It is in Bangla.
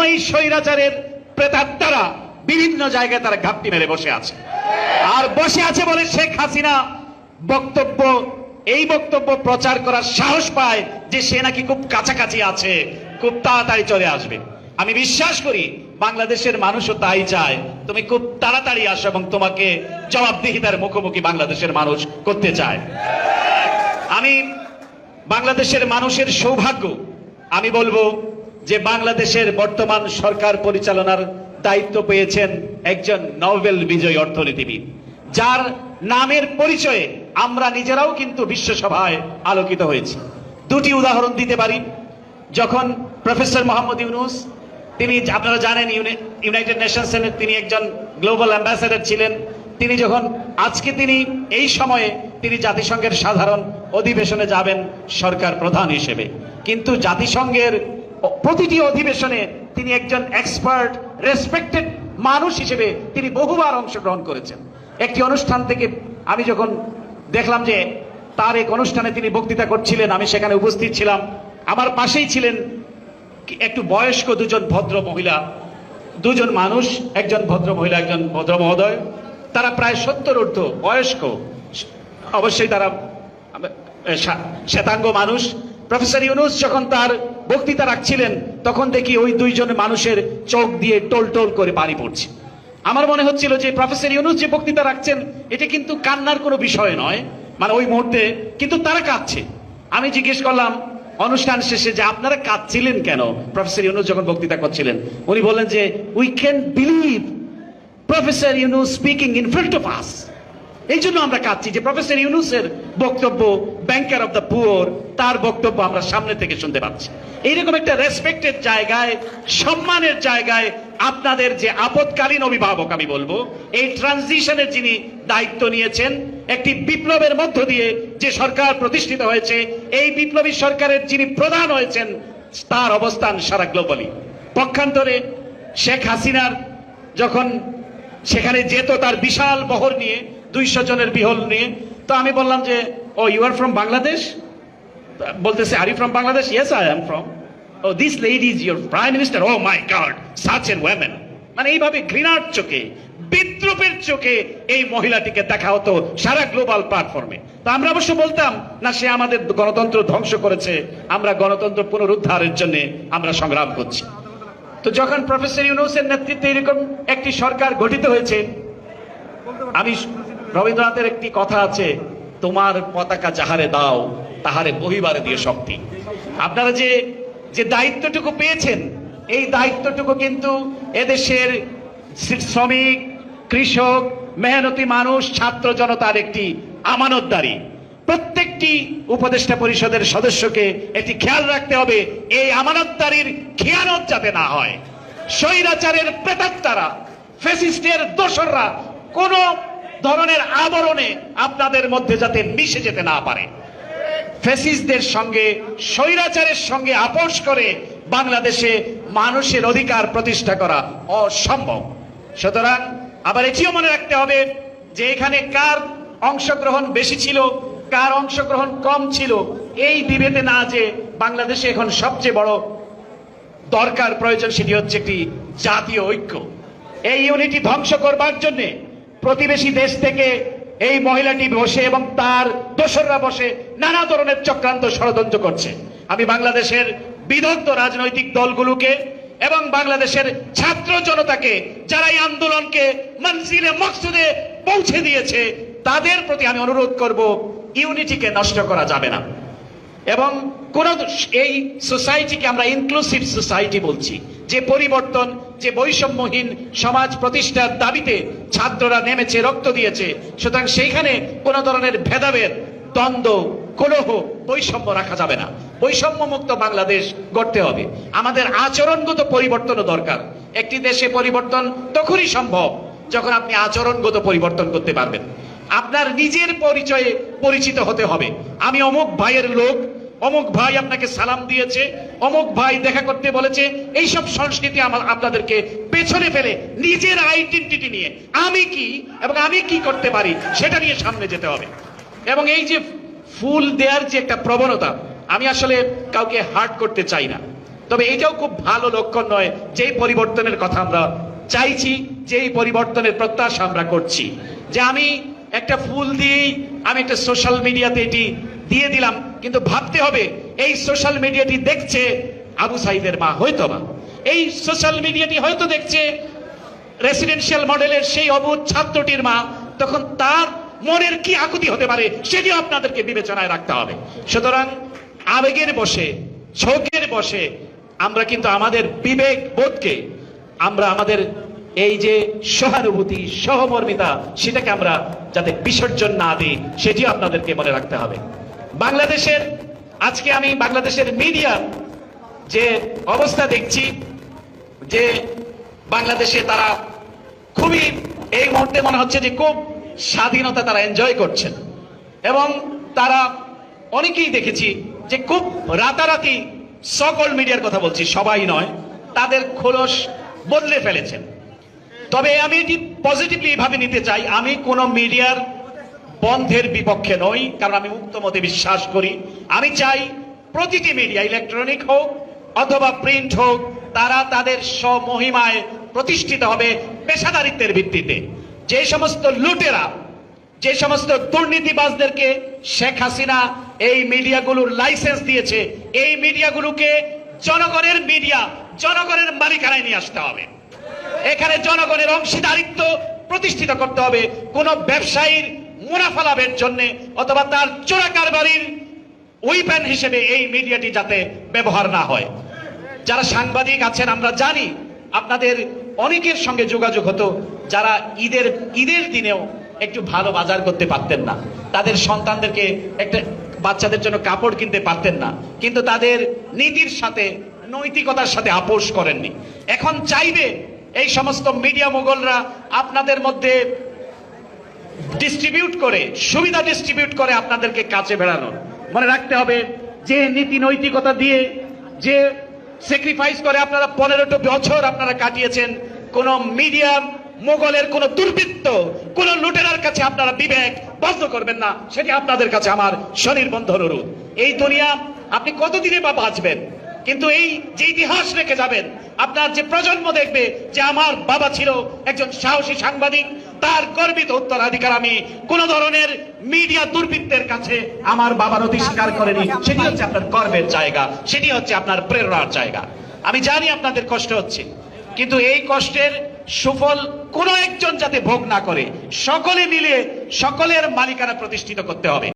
এই স্বৈরাচারের প্রেতাত্মারা বিভিন্ন জায়গায় তারা ঘাপটি মেরে বসে আছে। আর বসে আছে বলে শেখ হাসিনা এই বক্তব্য প্রচার করার সাহস পায় যে সে নাকি খুব কাছাকাছি আছে, খুব তাড়াতাড়ি চলে আসবে। আমি বিশ্বাস করি বাংলাদেশের মানুষও তাই চায়, তুমি খুব তাড়াতাড়ি আসো এবং তোমাকে জবাবদিহিতার মুখোমুখি বাংলাদেশের মানুষ করতে চায়। আমি বাংলাদেশের মানুষের সৌভাগ্য, আমি বলবো যে বাংলাদেশের বর্তমান সরকার পরিচালনার দায়িত্ব পেয়েছেন একজন নোবেল বিজয়ী অর্থনীতিবিদ, যার নামের পরিচয়ে আমরা নিজেরাও কিন্তু বিশ্বসভায় আলোকিত হয়েছি। দুটি উদাহরণ দিতে পারি। যখন প্রফেসর মোহাম্মদ ইউনূস, তিনি আপনারা জানেন ইউনাইটেড নেশনসের তিনি একজন গ্লোবাল অ্যাম্বাসেডর ছিলেন, তিনি যখন তিনি এই সময়ে তিনি জাতিসংঘের সাধারণ অধিবেশনে যাবেন সরকার প্রধান হিসেবে, কিন্তু জাতিসংঘের প্রতিটি অধিবেশনে তিনি একজন এক্সপার্ট রেসপেক্টেড মানুষ হিসেবে তিনি বহুবার অংশগ্রহণ করেছেন। একটি অনুষ্ঠান থেকে আমি যখন দেখলাম যে তার এক অনুষ্ঠানে তিনি বক্তৃতা করছিলেন, আমি সেখানে উপস্থিত ছিলাম। আমার পাশেই ছিলেন একটু বয়স্ক দুজন ভদ্র মহিলা, দুজন মানুষ, একজন ভদ্র মহিলা, একজন ভদ্র মহোদয়। তারা প্রায় 70 ঊর্ধ্ব বয়স্ক, অবশ্যই তারা শ্বেতাঙ্গ মানুষ। প্রফেসর ইউনূস যখন তার বক্তৃতা রাখছিলেন তখন দেখি ওই দুইজন মানুষের চোখ দিয়ে টোল টোল করে পানি পড়ছে। আমার মনে হচ্ছিল যে প্রফেসর ইউনূস যে বক্তৃতা রাখছেন এটা কিন্তু কান্নার কোনো বিষয় নয়, মানে ওই মুহূর্তে, কিন্তু তারা কাঁদছে। আমি জিজ্ঞেস করলাম অনুষ্ঠান শেষে যে আপনারা কাঁদছিলেন কেন প্রফেসর ইউনূস যখন বক্তৃতা করছিলেন? উনি বললেন যে we can believe professor Yunus speaking in front of us. এই জন্য আমরা কাঁদছি যে প্রফেসর ইউনূসের বক্তব্য, ব্যাংকার অফ দ্য পুয়ার, তার বক্তব্য আমরা সামনে থেকে শুনতে পাচ্ছি। এইরকম একটা রেসপেক্টেড জায়গায়, সম্মানের জায়গায় আপনাদের যে আপৎকালীন অভিভাবক, আমি বলবো এই ট্রানজিশনের যিনি দায়িত্ব নিয়েছেন, একটি বিপ্লবের মধ্য দিয়ে যে সরকার প্রতিষ্ঠিত হয়েছে, এই বিপ্লবী সরকারের যিনি প্রধান হয়েছেন, তার অবস্থান সারা গ্লোবালি। পক্ষান্তরে শেখ হাসিনার যখন সেখানে যেত তার বিশাল বহর নিয়ে, 200 জনের বিহল নিয়ে, তো আমি বললাম যে oh you are from Bangladesh? বলতেছে are you from Bangladesh? Yes I am from. Oh this lady is your prime minister? Oh my god, such an women. মানে এইভাবে ঘৃণার চোখে, বিদ্রুপের চোখে এই মহিলাটিকে দেখা হতো সারা গ্লোবাল প্ল্যাটফর্মে। তো আমরা অবশ্য বলতাম না সে আমাদের গণতন্ত্র ধ্বংস করেছে, আমরা গণতন্ত্র পুনরুদ্ধারের জন্য আমরা সংগ্রাম করছি। তো যখন প্রফেসর ইউনূসের নেতৃত্বে এরকম একটি সরকার গঠিত হয়েছে, আমি রবীন্দ্রনাথের একটি কথা আছে, তোমার পতাকা যাহারে দাও তাহারে বহিবারে দিয়ে শক্তি। আপনারা যে দায়িত্বটুকু পেয়েছেন, এই দায়িত্বটুকু কিন্তু এদেশের শ্রমিক, কৃষক, মেহনতি মানুষ, ছাত্র জনতার একটি আমানতদারি। প্রত্যেকটি উপদেষ্টা পরিষদের সদস্যকে এটি খেয়াল রাখতে হবে, এই আমানতদারির খেয়ানত যাতে না হয়। স্বৈরাচারের প্রেতাত্মারা, ফ্যাসিস্টের দোসররা কোন ধরনের আবরণে আপনাদের মধ্যে যাতে মিশে যেতে না পারে। ফ্যাসিস্টদের সঙ্গে, স্বৈরাচারের সঙ্গে আপোষ করে বাংলাদেশে মানুষের অধিকার প্রতিষ্ঠা করা অসম্ভব। সুতরাং আবার এটিও মনে রাখতে হবে যে এখানে কার অংশগ্রহণ বেশি ছিল, কার অংশগ্রহণ কম ছিল, এই বিভেদে না, যে বাংলাদেশে এখন সবচেয়ে বড় দরকার, প্রয়োজন, সেটি হচ্ছে একটি জাতীয় ঐক্য। এই ইউনিটি ধ্বংস করবার জন্য প্রতিবেশী দেশ থেকে এই মহিলাটি বসে এবং তার দোসররা বসে নানা ধরনের চক্রান্ত ষড়যন্ত্র করছে। আমি বাংলাদেশের বিদগ্ধ রাজনৈতিক দলগুলোকে এবং বাংলাদেশের ছাত্র জনতাকে, যারা এই আন্দোলনকে মঞ্জিলে মকসুদে পৌঁছে দিয়েছে, তাদের প্রতি আমি অনুরোধ করব, ইউনিটিকে নষ্ট করা যাবে না। এবং এই সোসাইটিকে আমরা ইনক্লুসিভ সোসাইটি বলছি, যে পরিবর্তন, যে বৈষম্যহীন সমাজ প্রতিষ্ঠার দাবিতে ছাত্ররা নেমেছে, রক্ত দিয়েছে। সুতরাং সেইখানে কোন ধরনের ভেদাভেদ, দ্বন্দ্ব, কলহ, বৈষম্য রাখা যাবে না। বৈষম্য মুক্ত বাংলাদেশ গড়তে হবে। আমাদের আচরণগত পরিবর্তনও দরকার। একটি দেশে পরিবর্তন তখনই সম্ভব যখন আপনি আচরণগত পরিবর্তন করতে পারবেন। আপনার নিজের পরিচয়ে পরিচিত হতে হবে। আমি অমুক ভাইয়ের লোক, অমুক ভাই আপনাকে সালাম দিয়েছে, অমুক ভাই দেখা করতে বলেছে, এইসব সংস্কৃতি আপনাদেরকে পেছনে ফেলে নিজের আইডেন্টিটি নিয়ে আমি কি এবং আমি কি করতে পারি সেটা নিয়ে সামনে যেতে হবে। এবং এই যে ফুল দেওয়ার যে একটা প্রবণতা, আমি আসলে কাউকে হার্ট করতে চাই না, তবে এটাও খুব ভালো লক্ষণ নয় যে পরিবর্তনের কথা আমরা চাইছি, যে পরিবর্তনের প্রত্যাশা আমরা করছি। যে আমি একটা ফুল দিয়েই আমি একটা সোশ্যাল মিডিয়াতে এটি দিয়ে দিলাম, কিন্তু ভাবতে হবে এই সোশ্যাল মিডিয়াটি দেখছে আবু সাইদের মা, হয়তোবা এই সোশ্যাল মিডিয়াটি হয়তো দেখছে রেসিডেন্সিয়াল মডেলের সেই অবুঝ ছাত্রটির মা, তখন তার মনের কি আকুতি হতে পারে সেটিও আপনাদেরকে বিবেচনায় রাখতে হবে। সুতরাং আবেগের বশে, ঝোঁকের বশে আমরা কিন্তু আমাদের বিবেক বোধকে, আমরা আমাদের এই যে সহানুভূতি, সহমর্মিতা, সেটাকে আমরা যাতে বিসর্জন না দিই সেটিও আপনাদেরকে মনে রাখতে হবে। বাংলাদেশের আজকে আমি বাংলাদেশের মিডিয়া যে অবস্থা দেখছি, যে বাংলাদেশে তারা খুবই এই মুহূর্তে মনে হচ্ছে যে খুব স্বাধীনতা তারা এনজয় করছেন, এবং তারা অনেকেই দেখেছি যে খুব রাতারাতি, সকল মিডিয়ার কথা বলছি, সবাই নয়, তাদের খোলস বদলে ফেলেছেন। তবে আমি এটি পজিটিভলি ভাবে নিতে চাই। আমি কোনো মিডিয়ার বন্ধের বিপক্ষে নই, কারণ আমি মুক্ত মতে বিশ্বাস করি। আমি চাই প্রতিটি মিডিয়া, ইলেকট্রনিক হোক অথবা প্রিন্ট হোক, তারা তাদের স্বমহিমায় প্রতিষ্ঠিত হবে পেশাদারিত্বের ভিত্তিতে। যে সমস্ত লুটেরা, যে সমস্ত দুর্নীতিবাজদেরকে শেখ হাসিনা এই মিডিয়াগুলোর লাইসেন্স দিয়েছে, এই মিডিয়াগুলোকে জনগণের মিডিয়া, জনগণের মালিকানায় নিয়ে আসতে হবে। এখানে জনগণের অংশীদারিত্ব প্রতিষ্ঠিত করতে হবে। কোন ব্যবসায়ীর মুনাফা লাভের জন্য অথবা তার চোরা কারবারির উইপেন হিসেবে এই মিডিয়াটি যাতে ব্যবহার না হয়। যারা সাংবাদিক আছেন, আমরা জানি আপনাদের অনেকের সঙ্গে যোগাযোগ হতো যারা ঈদের দিনেও একটু ভালো বাজার করতে পারতেন না, তাদের সন্তানদেরকে একটা বাচ্চাদের জন্য কাপড় কিনতে পারতেন না, কিন্তু তাদের নীতির সাথে, নৈতিকতার সাথে আপোষ করেননি। এখন চাইবে এই সমস্ত মিডিয়া মোগলরা আপনাদের মধ্যে ডিস্ট্রিবিউট করে, সুবিধা ডিস্ট্রিবিউট করে আপনাদেরকে কাছে বেড়ানোর। মনে রাখতে হবে যে নীতি নৈতিকতা দিয়ে যে স্যাক্রিফাইস করে আপনারা 15টা বছর আপনারা কাটিয়েছেন, কোন মিডিয়া মোগলের কোন দুর্বৃত্ত, কোন লুটেরার কাছে আপনারা বিবেক বন্ধ করবেন না, সেটি আপনাদের কাছে আমার স্বনির্বন্ধ অনুরোধ। এই দুনিয়া আপনি কতদিনে বা বাঁচবেন, কিন্তু এই যে ইতিহাস রেখে যাবেন, আপনার যে প্রজন্ম দেখবে যে আমার বাবা ছিল একজন সাহসী সাংবাদিক, তার গর্বিত উত্তরাধিকার আমি কোন ধরনের মিডিয়া দুর্বৃত্তের কাছে আমার বাবা নথি স্বীকার করেনি। সেটি হচ্ছে আপনার গর্বের জায়গা, সেটি হচ্ছে আপনার প্রেরণার জায়গা। আমি জানি আপনাদের কষ্ট হচ্ছে, কিন্তু এই কষ্টের সুফল কোনো একজন যাতে ভোগ না করে, সকলে মিলে সকলের মালিকানা প্রতিষ্ঠিত করতে হবে।